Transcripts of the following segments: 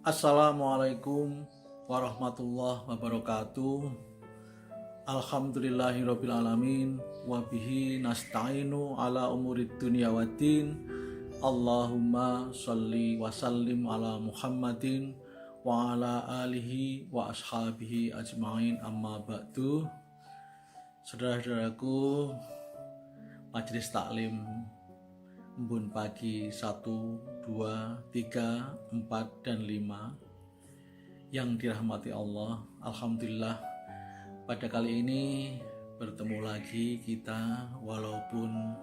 Assalamualaikum warahmatullahi wabarakatuh. Alhamdulillahirabbil alamin wa bihi nasta'inu ala umurid dunya waddin. Allahumma shalli wa sallim ala Muhammadin wa ala alihi wa ashabihi ajmain, amma ba'du. Saudara-saudaraku, majelis taklim embun pagi 1, 2, 3, 4, dan 5 yang dirahmati Allah. Alhamdulillah, pada kali ini bertemu lagi kita walaupun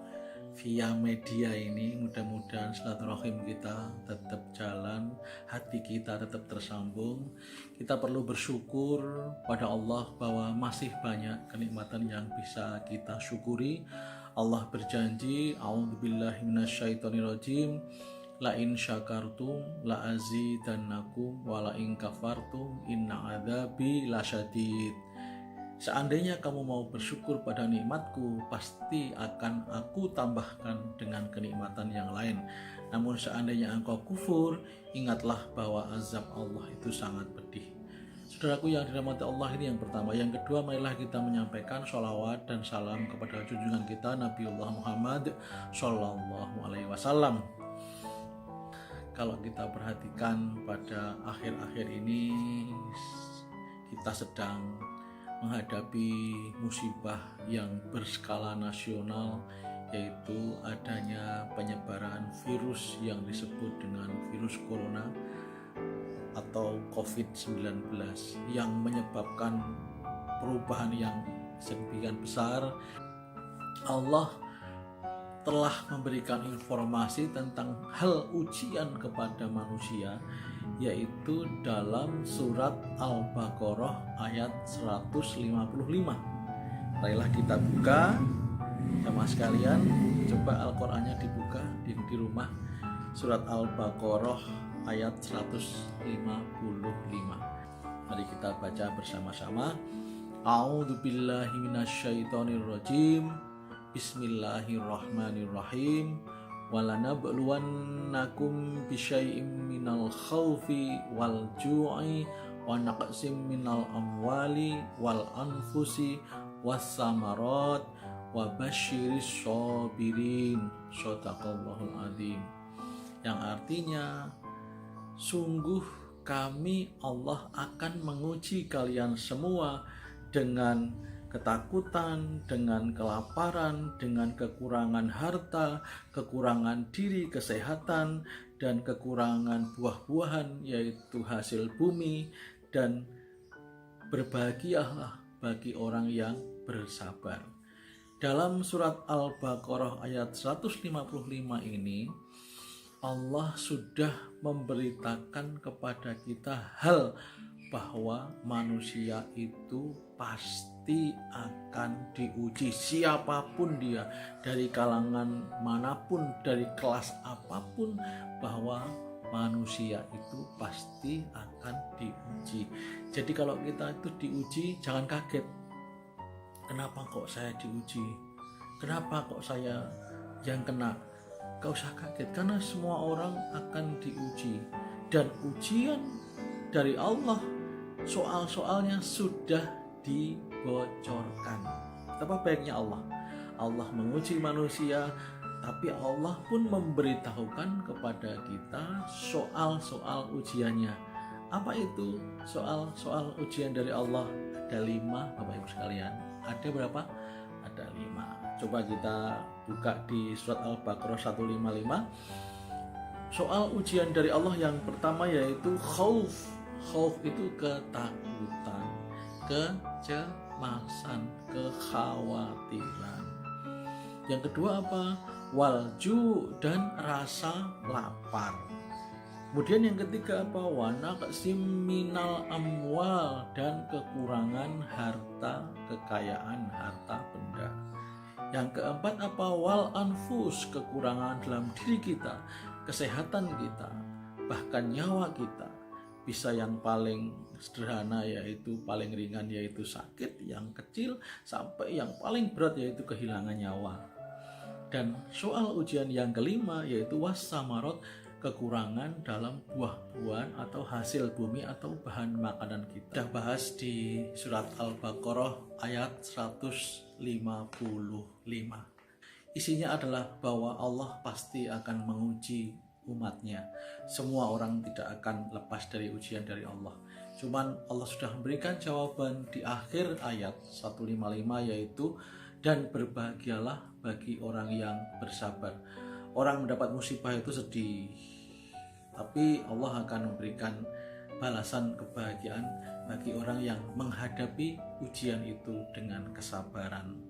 via media ini. Mudah-mudahan silaturahim kita tetap jalan, hati kita tetap tersambung. Kita perlu bersyukur pada Allah bahwa masih banyak kenikmatan yang bisa kita syukuri. Allah berjanji, a'udzubillahi minasyaitonirrajim, la in syakartum la azidannakum wa la in kafartum inna adzabi lasyadid. Seandainya kamu mau bersyukur pada nikmatku, pasti akan aku tambahkan dengan kenikmatan yang lain. Namun seandainya engkau kufur, ingatlah bahwa azab Allah itu sangat pedih. Saudaraku yang dirahmati Allah, ini yang pertama. Yang kedua, marilah kita menyampaikan sholawat dan salam kepada junjungan kita Nabiullah Muhammad Sallallahu Alaihi Wasallam. Kalau kita perhatikan pada akhir-akhir ini, kita sedang menghadapi musibah yang berskala nasional, yaitu adanya penyebaran virus yang disebut dengan virus corona atau COVID-19 yang menyebabkan perubahan yang sedemikian besar. Allah telah memberikan informasi tentang hal ujian kepada manusia, yaitu dalam surat Al-Baqarah ayat 155. Marilah kita buka jamaah sekalian, coba Al-Qur'annya dibuka di rumah, surat Al-Baqarah ayat 155. Mari kita baca bersama-sama. A'udzubillahi minasyaitonirrajim. Bismillahirrahmanirrahim. Walanabluwannakum bisyai'im minal khawfi wal ju'i wa naqsim minal amwali wal anfusi was samarat wa basyiris sabirin. Shadaqallahul adzim. Yang artinya, sungguh kami Allah akan menguji kalian semua dengan ketakutan, dengan kelaparan, dengan kekurangan harta, kekurangan diri, kesehatan, dan kekurangan buah-buahan, yaitu hasil bumi, dan berbahagialah bagi orang yang bersabar. Dalam surat Al-Baqarah ayat 155 ini, Allah sudah memberitakan kepada kita hal bahwa manusia itu pasti akan diuji, siapapun dia, dari kalangan manapun, dari kelas apapun, bahwa manusia itu pasti akan diuji. Jadi kalau kita itu diuji, jangan kaget. Kenapa kok saya diuji? Kenapa kok saya yang kena? Gak usah kaget, karena semua orang akan diuji, dan ujian dari Allah, soal-soalnya sudah dibocorkan. Betapa baiknya Allah. Allah menguji manusia, tapi Allah pun memberitahukan kepada kita soal-soal ujiannya. Apa itu soal-soal ujian dari Allah? Ada 5, Bapak Ibu sekalian. Ada berapa? Ada 5. Coba kita buka di surat Al-Baqarah 155. Soal ujian dari Allah yang pertama yaitu khauf. Khauf itu ketakutan, kecemasan, kekhawatiran. Yang kedua apa? Walju, dan rasa lapar. Kemudian yang ketiga apa? Wa naqsim minal amwal, dan kekurangan harta, kekayaan harta benda. Yang keempat apa? Wal anfus, kekurangan dalam diri kita, kesehatan kita, bahkan nyawa kita. Bisa yang paling sederhana yaitu paling ringan yaitu sakit, yang kecil sampai yang paling berat yaitu kehilangan nyawa. Dan soal ujian yang kelima yaitu was samarat, kekurangan dalam buah-buahan atau hasil bumi atau bahan makanan kita. Sudah bahas di surat Al-Baqarah ayat 155. Isinya adalah bahwa Allah pasti akan menguji umatnya. Semua orang tidak akan lepas dari ujian dari Allah. Cuman Allah sudah memberikan jawaban di akhir ayat 155, yaitu dan berbahagialah bagi orang yang bersabar. Orang mendapat musibah itu sedih, tapi Allah akan memberikan balasan kebahagiaan bagi orang yang menghadapi ujian itu dengan kesabaran.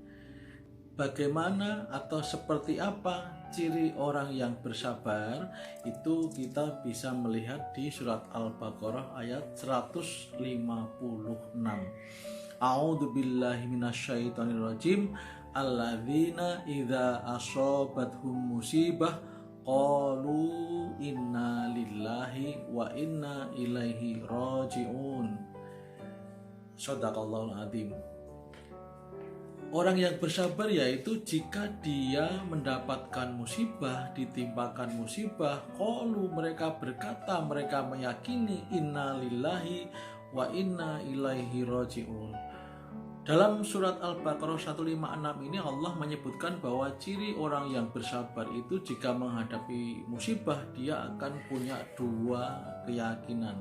Bagaimana atau seperti apa ciri orang yang bersabar? Itu kita bisa melihat di surat Al-Baqarah ayat 156. A'udzubillahi minasyaitonirrajim. Alladzina idza asobathum musibah qalu inna lillahi wa inna ilaihi raji'un. Shadaqallahul adzim. Orang yang bersabar yaitu jika dia mendapatkan musibah, ditimpakan musibah, qalu, mereka berkata, mereka meyakini inna lillahi wa inna ilaihi raji'un. Dalam surat Al-Baqarah 156 ini Allah menyebutkan bahwa ciri orang yang bersabar itu jika menghadapi musibah dia akan punya dua keyakinan.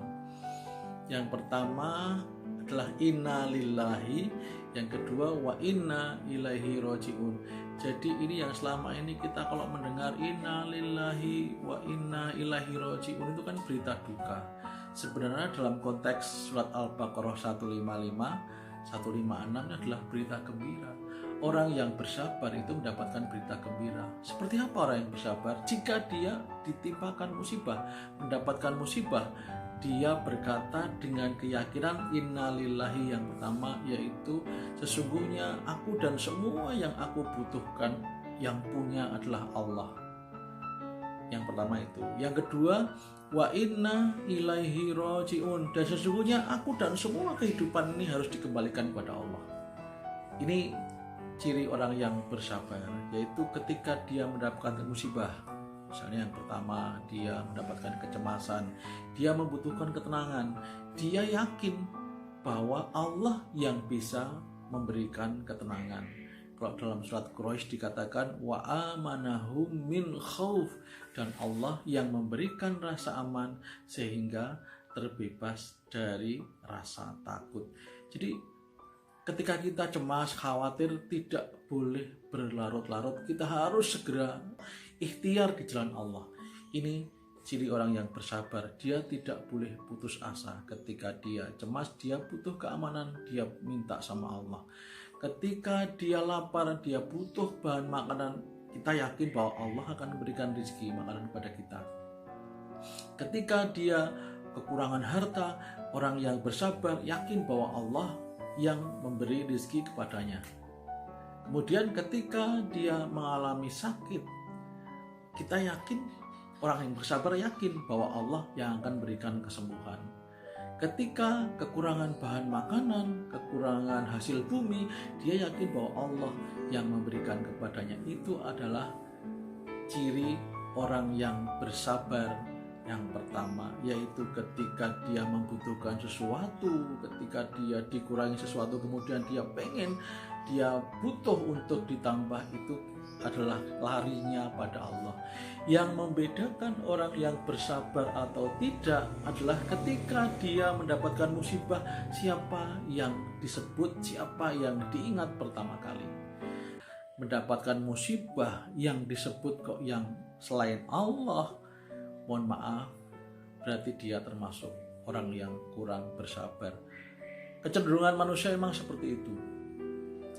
Yang pertama adalah inna lillahi, yang kedua wa inna ilaihi raji'un. Jadi ini yang selama ini kita kalau mendengar inna lillahi wa inna ilaihi raji'un itu kan berita duka. Sebenarnya dalam konteks surat Al-Baqarah 156 adalah berita gembira. Orang yang bersabar itu mendapatkan berita gembira. Seperti apa orang yang bersabar? Jika dia ditimpakan musibah, mendapatkan musibah, dia berkata dengan keyakinan innalillahi, yang pertama yaitu sesungguhnya aku dan semua yang aku butuhkan yang punya adalah Allah. Yang pertama itu. Yang kedua, wa inna ilaihi raji'un, dan sesungguhnya aku dan semua kehidupan ini harus dikembalikan kepada Allah. Ini ciri orang yang bersabar, yaitu ketika dia mendapatkan musibah. Misalnya yang pertama, dia mendapatkan kecemasan, dia membutuhkan ketenangan, dia yakin bahwa Allah yang bisa memberikan ketenangan. Kalau dalam surat Quraisy dikatakan wa amanahum min khauf, dan Allah yang memberikan rasa aman sehingga terbebas dari rasa takut. Jadi ketika kita cemas, khawatir, tidak boleh berlarut-larut, kita harus segera ikhtiar di jalan Allah. Ini ciri orang yang bersabar, dia tidak boleh putus asa. Ketika dia cemas, dia butuh keamanan, dia minta sama Allah. Ketika dia lapar, dia butuh bahan makanan, kita yakin bahwa Allah akan memberikan rezeki makanan kepada kita. Ketika dia kekurangan harta, orang yang bersabar yakin bahwa Allah yang memberi rezeki kepadanya. Kemudian ketika dia mengalami sakit, kita yakin, orang yang bersabar yakin bahwa Allah yang akan berikan kesembuhan. Ketika kekurangan bahan makanan, kekurangan hasil bumi, dia yakin bahwa Allah yang memberikan kepadanya. Itu adalah ciri orang yang bersabar yang pertama, yaitu ketika dia membutuhkan sesuatu, ketika dia dikurangi sesuatu, kemudian dia butuh untuk ditambah, itu adalah larinya pada Allah. Yang membedakan orang yang bersabar atau tidak adalah ketika dia mendapatkan musibah, siapa yang disebut, siapa yang diingat pertama kali. Mendapatkan musibah yang disebut kok yang selain Allah, mohon maaf, berarti dia termasuk orang yang kurang bersabar. Kecenderungan manusia memang seperti itu.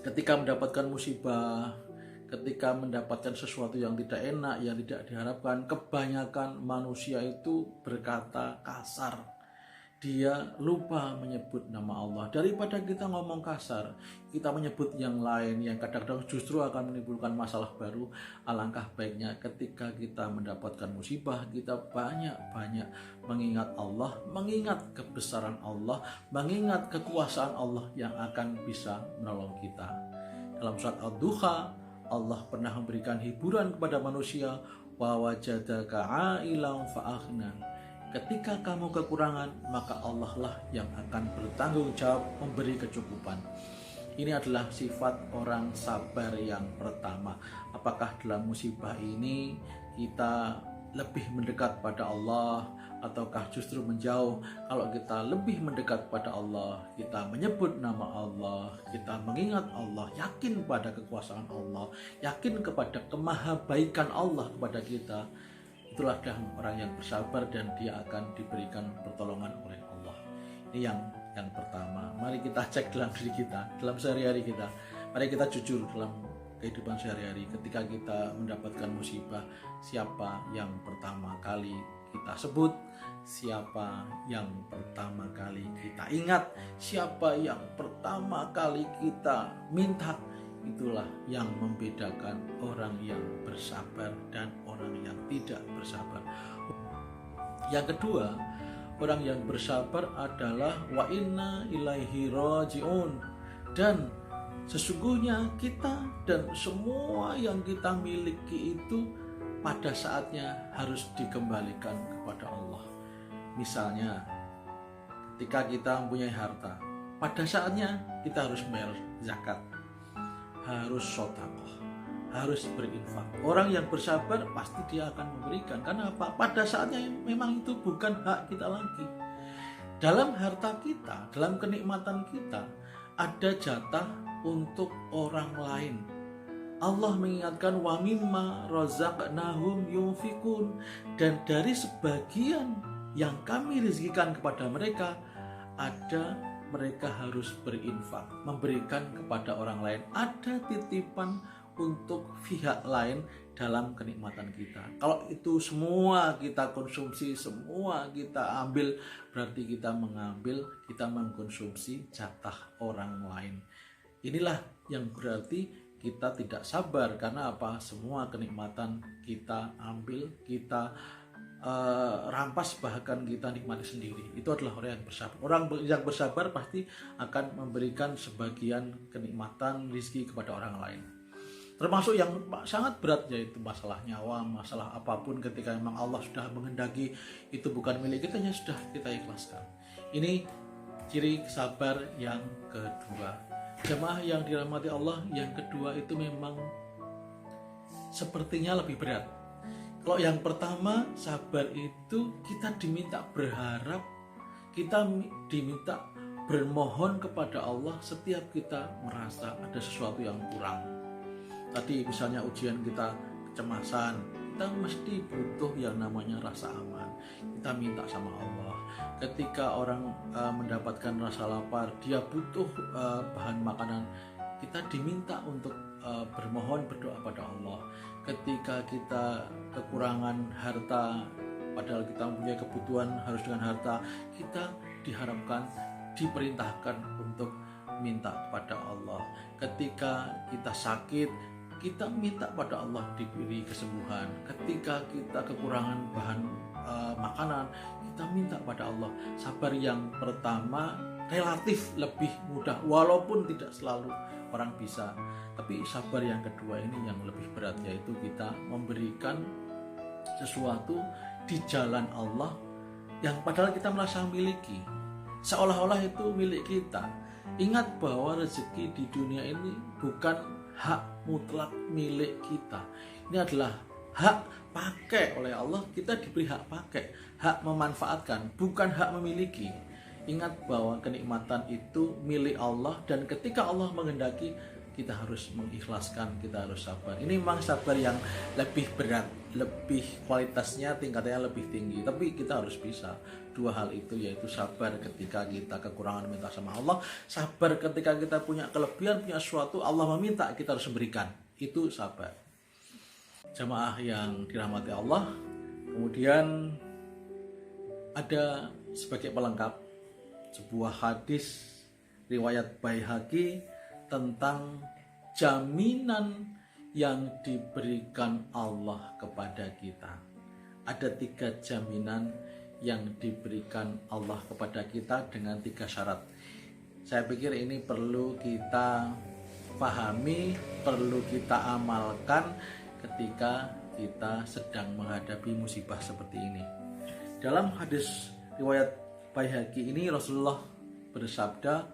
Ketika mendapatkan musibah, ketika mendapatkan sesuatu yang tidak enak, yang tidak diharapkan, kebanyakan manusia itu berkata kasar. Dia lupa menyebut nama Allah. Daripada kita ngomong kasar, kita menyebut yang lain yang kadang-kadang justru akan menimbulkan masalah baru. Alangkah baiknya ketika kita mendapatkan musibah, kita banyak-banyak mengingat Allah, mengingat kebesaran Allah, mengingat kekuasaan Allah yang akan bisa menolong kita. Dalam surat Ad-Duha, Allah pernah memberikan hiburan kepada manusia. wa wajadaka 'ailan fa'aghna. Ketika kamu kekurangan, maka Allah lah yang akan bertanggung jawab memberi kecukupan. Ini adalah sifat orang sabar yang pertama. Apakah dalam musibah ini kita lebih mendekat pada Allah ataukah justru menjauh? Kalau kita lebih mendekat pada Allah, kita menyebut nama Allah, kita mengingat Allah, yakin pada kekuasaan Allah, yakin kepada kemahabaikan Allah kepada kita, itulah orang yang bersabar dan dia akan diberikan pertolongan oleh Allah. Ini yang pertama. Mari kita cek dalam diri kita, dalam sehari-hari kita. Mari kita jujur dalam kehidupan sehari-hari. Ketika kita mendapatkan musibah, siapa yang pertama kali kita sebut? Siapa yang pertama kali kita ingat? Siapa yang pertama kali kita minta? Itulah yang membedakan orang yang bersabar dan orang yang tidak bersabar. Yang kedua, orang yang bersabar adalah wa inna ilaihi raji'un, dan sesungguhnya kita dan semua yang kita miliki itu pada saatnya harus dikembalikan kepada Allah. Misalnya ketika kita mempunyai harta, pada saatnya kita harus bayar zakat, harus sedekah, harus berinfak. Orang yang bersabar pasti dia akan memberikan. Karena apa? Pada saatnya memang itu bukan hak kita lagi. Dalam harta kita, dalam kenikmatan kita, ada jatah untuk orang lain. Allah mengingatkan wa mimma razaqnahum yunfikun, dan dari sebagian yang kami rezekikan kepada mereka, ada mereka harus berinfak, memberikan kepada orang lain. Ada titipan untuk pihak lain dalam kenikmatan kita. Kalau itu semua kita konsumsi, semua kita ambil, berarti kita mengkonsumsi jatah orang lain. Inilah yang berarti kita tidak sabar. Karena apa? Semua kenikmatan kita ambil, kita rampas, bahkan kita nikmati sendiri. Itu adalah orang yang bersabar. Orang yang bersabar pasti akan memberikan sebagian kenikmatan rezeki kepada orang lain. Termasuk yang sangat berat, yaitu masalah nyawa, masalah apapun. Ketika memang Allah sudah menghendaki itu bukan milik kita, ya sudah kita ikhlaskan. Ini ciri sabar yang kedua. Jemaah yang dirahmati Allah, yang kedua itu memang sepertinya lebih berat. Kalau yang pertama, sabar itu kita diminta berharap, kita diminta bermohon kepada Allah setiap kita merasa ada sesuatu yang kurang. Tadi misalnya ujian kita kecemasan, kita mesti butuh yang namanya rasa aman. Kita minta sama Allah. Ketika orang mendapatkan rasa lapar, dia butuh bahan makanan, kita diminta untuk bermohon, berdoa pada Allah. Ketika kita kekurangan harta, padahal kita mempunyai kebutuhan harus dengan harta, kita diharapkan, diperintahkan untuk minta kepada Allah. Ketika kita sakit, kita minta pada Allah diberi kesembuhan. Ketika kita kekurangan bahan makanan, kita minta pada Allah. Sabar yang pertama relatif lebih mudah, walaupun tidak selalu orang bisa. Tapi sabar yang kedua ini yang lebih berat, yaitu kita memberikan sesuatu di jalan Allah yang padahal kita merasa miliki, seolah-olah itu milik kita. Ingat bahwa rezeki di dunia ini bukan hak mutlak milik kita. Ini adalah hak pakai oleh Allah. Kita diberi hak pakai, hak memanfaatkan, bukan hak memiliki. Ingat bahwa kenikmatan itu milik Allah, dan ketika Allah menghendaki, kita harus mengikhlaskan, kita harus sabar. Ini memang sabar yang lebih berat, lebih kualitasnya, tingkatnya lebih tinggi. Tapi kita harus bisa dua hal itu, yaitu sabar ketika kita kekurangan minta sama Allah, sabar ketika kita punya kelebihan, punya sesuatu Allah meminta, kita harus memberikan. Itu sabar. Jamaah yang dirahmati Allah, kemudian ada sebagai pelengkap sebuah hadis riwayat Baihaqi tentang jaminan yang diberikan Allah kepada kita. Ada 3 jaminan yang diberikan Allah kepada kita dengan 3 syarat. Saya pikir ini perlu kita pahami, perlu kita amalkan ketika kita sedang menghadapi musibah seperti ini. Dalam hadis riwayat Baihaqi ini Rasulullah bersabda,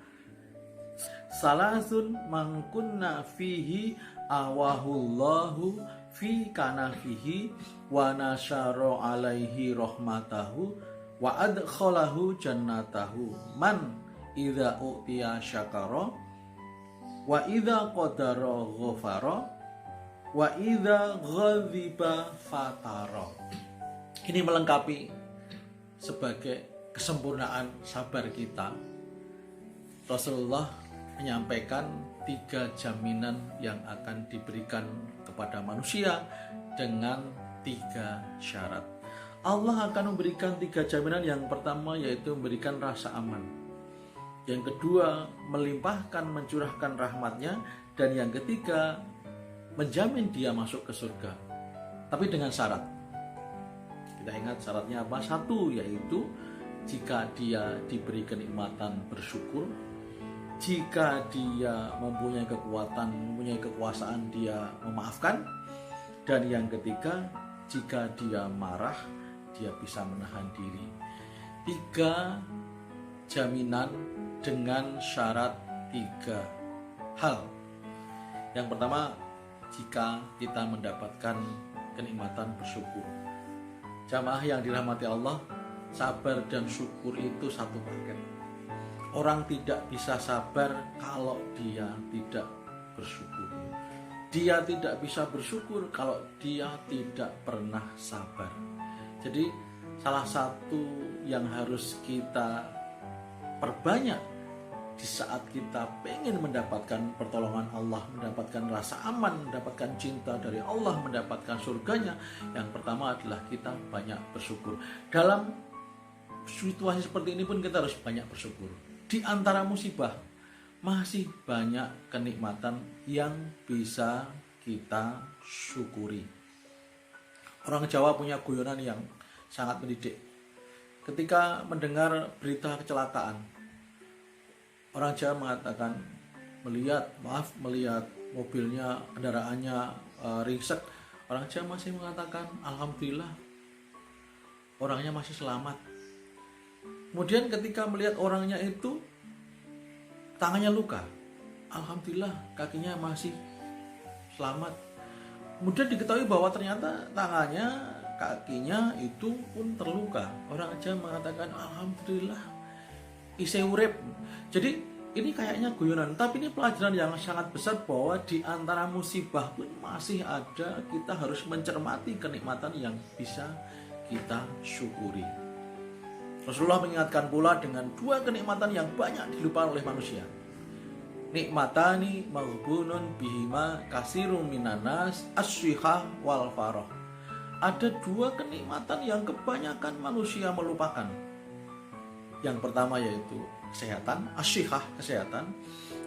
salasun mangkunna fihi awahullahu fi kanafihi wa nasyara alaihi rahmatahu wa adkhalahu jannatahu man idza utiya syakara wa idza qadara ghafara wa idza ghadiba fatara. Ini melengkapi sebagai kesempurnaan sabar kita. Rasulullah menyampaikan 3 jaminan yang akan diberikan kepada manusia dengan 3 syarat. Allah akan memberikan 3 jaminan. Yang pertama yaitu memberikan rasa aman. Yang kedua melimpahkan, mencurahkan rahmatnya. Dan yang ketiga menjamin dia masuk ke surga. Tapi dengan syarat. Kita ingat syaratnya apa? 1 yaitu jika dia diberi kenikmatan bersyukur. Jika dia mempunyai kekuatan, mempunyai kekuasaan, dia memaafkan. Dan yang ketiga, jika dia marah, dia bisa menahan diri. 3 jaminan dengan syarat 3 hal. Yang pertama, jika kita mendapatkan kenikmatan bersyukur. Jamaah yang dirahmati Allah, sabar dan syukur itu satu paket. Orang tidak bisa sabar kalau dia tidak bersyukur. Dia tidak bisa bersyukur kalau dia tidak pernah sabar. Jadi salah satu yang harus kita perbanyak di saat kita pengen mendapatkan pertolongan Allah, mendapatkan rasa aman, mendapatkan cinta dari Allah, mendapatkan surganya, yang pertama adalah kita banyak bersyukur. Dalam situasi seperti ini pun kita harus banyak bersyukur. Di antara musibah masih banyak kenikmatan yang bisa kita syukuri. Orang Jawa punya guyonan yang sangat mendidik. Ketika mendengar berita kecelakaan, orang Jawa mengatakan melihat mobilnya, kendaraannya ringsek, orang Jawa masih mengatakan alhamdulillah orangnya masih selamat. Kemudian ketika melihat orangnya itu tangannya luka, alhamdulillah kakinya masih selamat. Kemudian diketahui bahwa ternyata tangannya, kakinya itu pun terluka. Orang Jawa mengatakan alhamdulillah isih urip. Jadi ini kayaknya guyonan, tapi ini pelajaran yang sangat besar bahwa di antara musibah pun masih ada, kita harus mencermati kenikmatan yang bisa kita syukuri. Rasulullah mengingatkan pula dengan 2 kenikmatan yang banyak dilupakan oleh manusia. Nikmatani maghbunun bihima kasirum minanas as-syihah wal farah. Ada 2 kenikmatan yang kebanyakan manusia melupakan. Yang pertama yaitu kesehatan, as-syihah, kesehatan.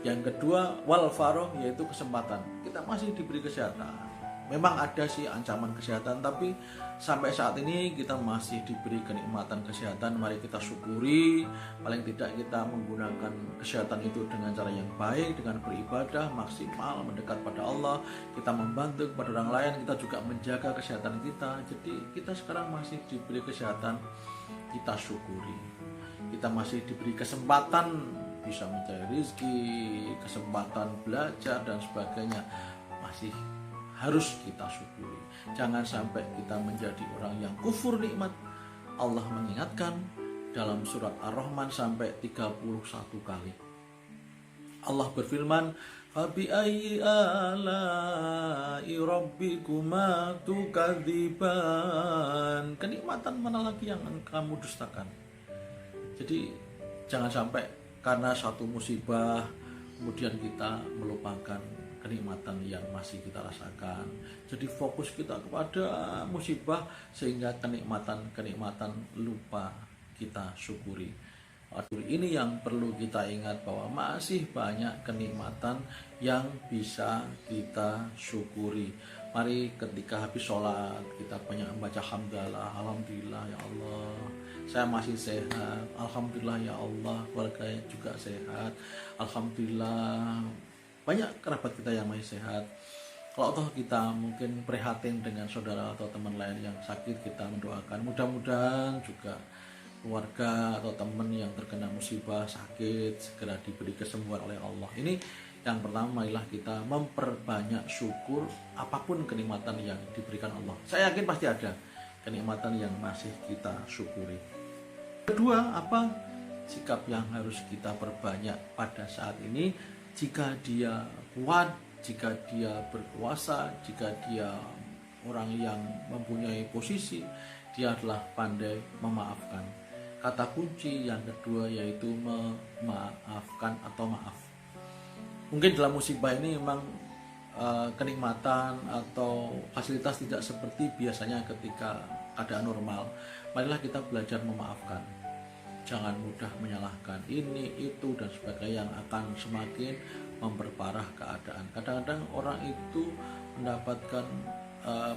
Yang kedua wal farah, yaitu kesempatan. Kita masih diberi kesehatan. Memang ada sih ancaman kesehatan, tapi sampai saat ini kita masih diberi kenikmatan kesehatan. Mari kita syukuri. Paling tidak kita menggunakan kesehatan itu dengan cara yang baik, dengan beribadah maksimal, mendekat pada Allah, kita membantu kepada orang lain, kita juga menjaga kesehatan kita. Jadi kita sekarang masih diberi kesehatan, kita syukuri. Kita masih diberi kesempatan bisa mencari rezeki, kesempatan belajar dan sebagainya, masih harus kita syukuri. Jangan sampai kita menjadi orang yang kufur nikmat. Allah mengingatkan dalam surat Ar-Rahman sampai 31 kali. Allah berfirman, "Fabi ayyi ala'i rabbikuma tukadziban." Kenikmatan mana lagi yang kamu dustakan? Jadi jangan sampai karena satu musibah kemudian kita melupakan kenikmatan yang masih kita rasakan. Jadi fokus kita kepada musibah sehingga kenikmatan lupa kita syukuri. Ini yang perlu kita ingat bahwa masih banyak kenikmatan yang bisa kita syukuri. Mari ketika habis sholat kita banyak membaca hamdalah, alhamdulillah ya Allah saya masih sehat, alhamdulillah ya Allah keluarga juga sehat, alhamdulillah banyak kerabat kita yang masih sehat. Kalau toh kita mungkin prihatin dengan saudara atau teman lain yang sakit, kita mendoakan mudah-mudahan juga keluarga atau teman yang terkena musibah sakit segera diberi kesembuhan oleh Allah. Ini yang pertama ialah kita memperbanyak syukur apapun kenikmatan yang diberikan Allah. Saya yakin pasti ada kenikmatan yang masih kita syukuri. Kedua, apa sikap yang harus kita perbanyak pada saat ini? Jika dia kuat, jika dia berkuasa, jika dia orang yang mempunyai posisi, dia adalah pandai memaafkan. Kata kunci yang kedua yaitu memaafkan atau maaf. Mungkin dalam musibah ini memang kenikmatan atau fasilitas tidak seperti biasanya ketika keadaan normal. Marilah kita belajar memaafkan. Jangan mudah menyalahkan ini, itu, dan sebagainya yang akan semakin memperparah keadaan. Kadang-kadang orang itu mendapatkan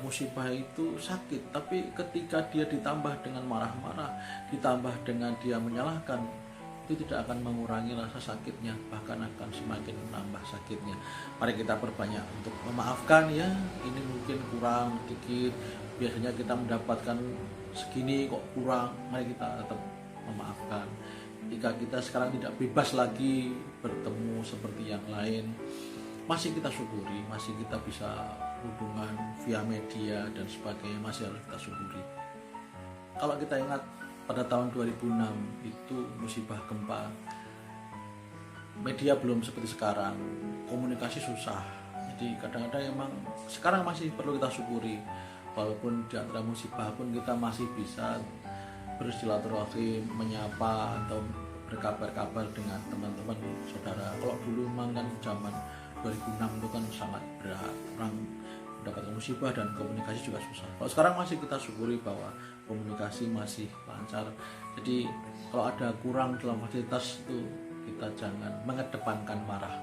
musibah itu sakit, tapi ketika dia ditambah dengan marah-marah, ditambah dengan dia menyalahkan, itu tidak akan mengurangi rasa sakitnya, bahkan akan semakin menambah sakitnya. Mari kita perbanyak untuk memaafkan ya. Ini mungkin kurang dikit, biasanya kita mendapatkan segini kok kurang, mari kita tetap memaafkan. Jika kita sekarang tidak bebas lagi bertemu seperti yang lain, masih kita syukuri, masih kita bisa hubungan via media dan sebagainya, masih harus kita syukuri. Kalau kita ingat pada tahun 2006 itu musibah gempa, media belum seperti sekarang, komunikasi susah. Jadi kadang-kadang emang sekarang masih perlu kita syukuri, walaupun di antara musibah pun kita masih bisa bersilaturahim, menyapa atau berkabar-kabar dengan teman-teman saudara. Kalau dulu memang kan zaman 2006 itu kan sangat berat, orang mendapatkan musibah dan komunikasi juga susah. Kalau sekarang masih kita syukuri bahwa komunikasi masih lancar. Jadi kalau ada kurang dalam fasilitas itu, kita jangan mengedepankan marah.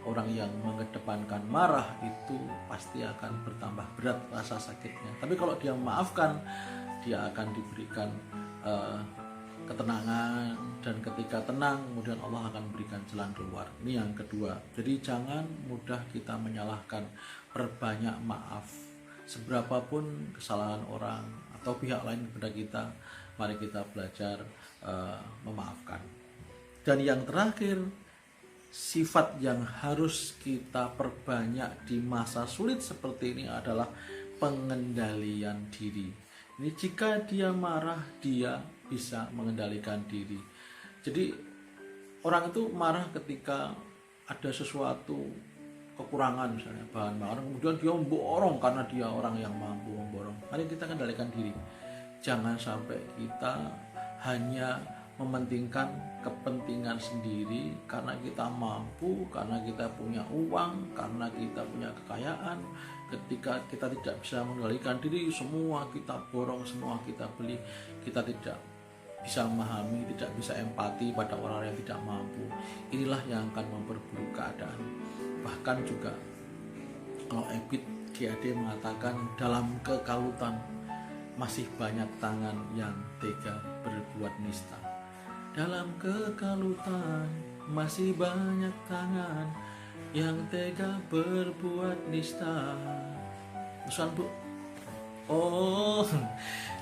Orang yang mengedepankan marah itu pasti akan bertambah berat rasa sakitnya. Tapi kalau dia memaafkan, dia akan diberikan ketenangan, dan ketika tenang kemudian Allah akan memberikan jalan keluar. Ini yang kedua. Jadi jangan mudah kita menyalahkan, perbanyak maaf. Seberapapun kesalahan orang atau pihak lain kepada kita, mari kita belajar memaafkan. Dan yang terakhir, sifat yang harus kita perbanyak di masa sulit seperti ini adalah pengendalian diri. Ini jika dia marah, dia bisa mengendalikan diri. Jadi orang itu marah ketika ada sesuatu kekurangan, misalnya bahan makanan, kemudian dia memborong karena dia orang yang mampu memborong. Mari kita kendalikan diri. Jangan sampai kita hanya mementingkan kepentingan sendiri karena kita mampu, karena kita punya uang, karena kita punya kekayaan. Ketika kita tidak bisa mengendalikan diri, semua kita borong, semua kita beli, kita tidak bisa memahami, tidak bisa empati pada orang yang tidak mampu. Inilah yang akan memperburuk keadaan. Bahkan juga kalau Ebit GAD mengatakan dalam kekalutan masih banyak tangan yang tega berbuat nista. Dalam kekalutan masih banyak tangan yang tega berbuat nista. Pesan Bu. Oh,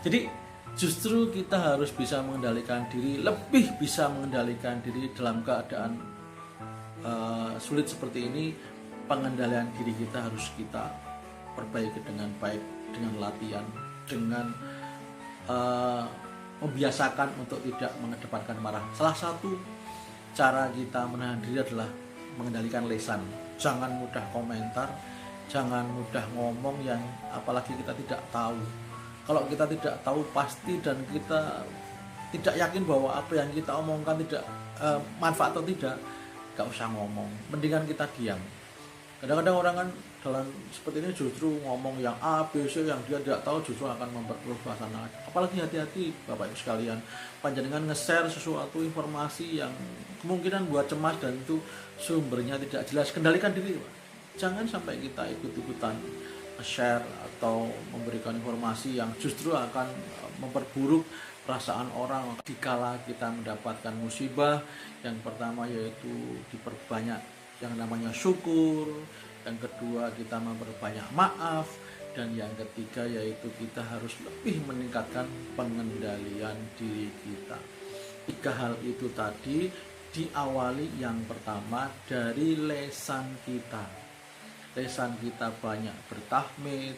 jadi justru kita harus bisa mengendalikan diri, lebih bisa mengendalikan diri dalam keadaan sulit seperti ini. Pengendalian diri kita harus kita perbaiki dengan baik, dengan latihan, dengan membiasakan untuk tidak mengedepankan marah. Salah satu cara kita menahan diri adalah mengendalikan lisan. Jangan mudah komentar, jangan mudah ngomong yang apalagi kita tidak tahu. Kalau kita tidak tahu pasti dan kita tidak yakin bahwa apa yang kita omongkan tidak manfaat atau tidak, gak usah ngomong. Mendingan kita diam. Kadang-kadang orang kan dalam seperti ini justru ngomong yang A, B, C yang dia tidak tahu, justru akan memperkeruh suasana. Apalagi hati-hati Bapak Ibu sekalian, panjenengan nge-share sesuatu informasi yang kemungkinan buat cemas dan itu sumbernya tidak jelas. Kendalikan diri, Pak. Jangan sampai kita ikut-ikutan share atau memberikan informasi yang justru akan memperburuk perasaan orang. Dikala kita mendapatkan musibah, yang pertama yaitu diperbanyak yang namanya syukur, yang kedua kita memperbanyak maaf, dan yang ketiga yaitu kita harus lebih meningkatkan pengendalian diri kita. 3 hal itu tadi diawali yang pertama dari lesan kita. Lesan kita banyak bertahmid,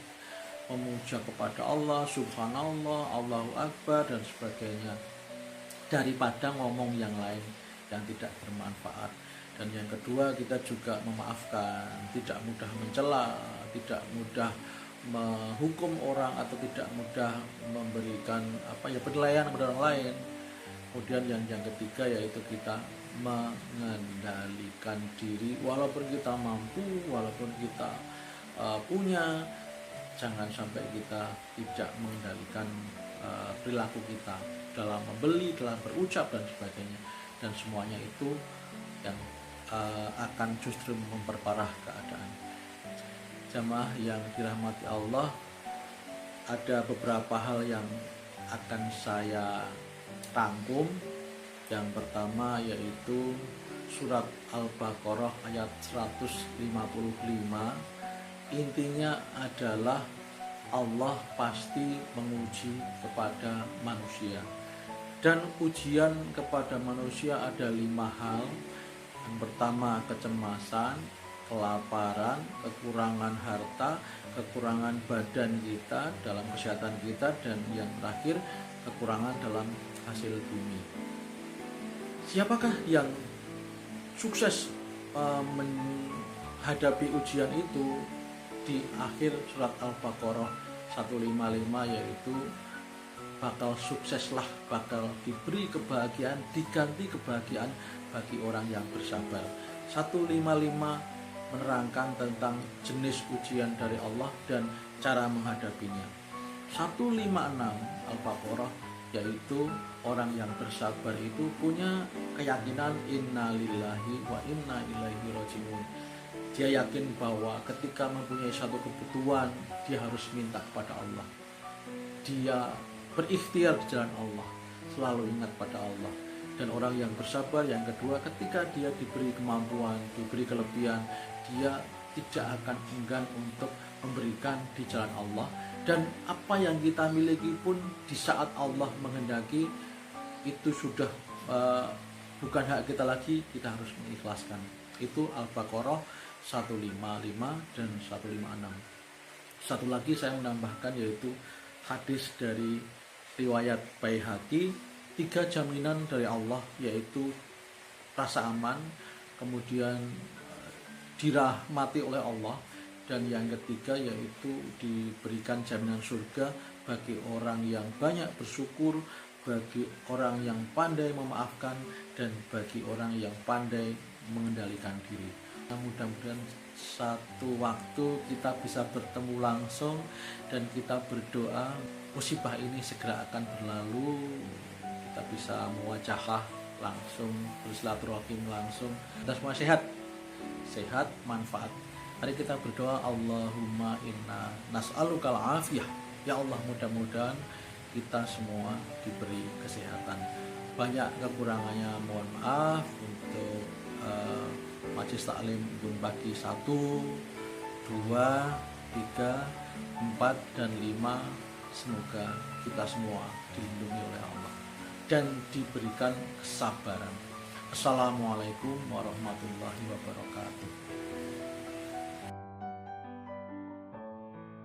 memuja kepada Allah, subhanallah, Allahu Akbar dan sebagainya, daripada ngomong yang lain yang tidak bermanfaat. Dan yang kedua kita juga memaafkan, tidak mudah mencela, tidak mudah menghukum orang atau tidak mudah memberikan penilaian kepada orang lain. Kemudian yang ketiga yaitu kita mengendalikan diri, walaupun kita mampu, walaupun kita punya, jangan sampai kita tidak mengendalikan perilaku kita dalam membeli, dalam berucap dan sebagainya, dan semuanya itu yang akan justru memperparah keadaan. Jamaah yang dirahmati Allah, ada beberapa hal yang akan saya rangkum. Yang pertama yaitu surat Al-Baqarah ayat 155. Intinya adalah Allah pasti menguji kepada manusia, dan ujian kepada manusia ada 5 hal. Yang pertama kecemasan, kelaparan, kekurangan harta, kekurangan badan kita dalam kesehatan kita, dan yang terakhir kekurangan dalam hasil bumi. Siapakah yang sukses menghadapi ujian itu? Di akhir surat Al-Baqarah 155 yaitu bakal sukseslah, bakal diberi kebahagiaan, diganti kebahagiaan bagi orang yang bersabar. 155 menerangkan tentang jenis ujian dari Allah dan cara menghadapinya. 156 Al-Baqarah yaitu orang yang bersabar itu punya keyakinan innalillahi wa inna ilaihi rajiun. Dia yakin bahwa ketika mempunyai satu kebutuhan, dia harus minta kepada Allah. Dia berikhtiar di jalan Allah, selalu ingat pada Allah. Dan orang yang bersabar yang kedua, ketika dia diberi kemampuan, diberi kelebihan, dia tidak akan enggan untuk memberikan di jalan Allah. Dan apa yang kita miliki pun di saat Allah menghendaki itu sudah bukan hak kita lagi, kita harus mengikhlaskan. Itu Al-Baqarah 155 dan 156. Satu lagi saya menambahkan yaitu hadis dari riwayat Baihaqi, 3 jaminan dari Allah yaitu rasa aman, kemudian dirahmati oleh Allah, dan yang ketiga yaitu diberikan jaminan surga bagi orang yang banyak bersyukur, bagi orang yang pandai memaafkan, dan bagi orang yang pandai mengendalikan diri. Mudah-mudahan satu waktu kita bisa bertemu langsung dan kita berdoa musibah ini segera akan berlalu, kita bisa muwajahah langsung, bersilaturahim langsung, kita semua sehat, manfaat. Mari kita berdoa, Allahumma inna nas'alukal afiyah. Ya Allah, mudah-mudahan kita semua diberi kesehatan. Banyak kekurangannya mohon maaf. Untuk Majelis Taklim Bun Pagi 1, 2, 3, 4, dan 5, semoga kita semua dilindungi oleh Allah dan diberikan kesabaran. Assalamualaikum warahmatullahi wabarakatuh.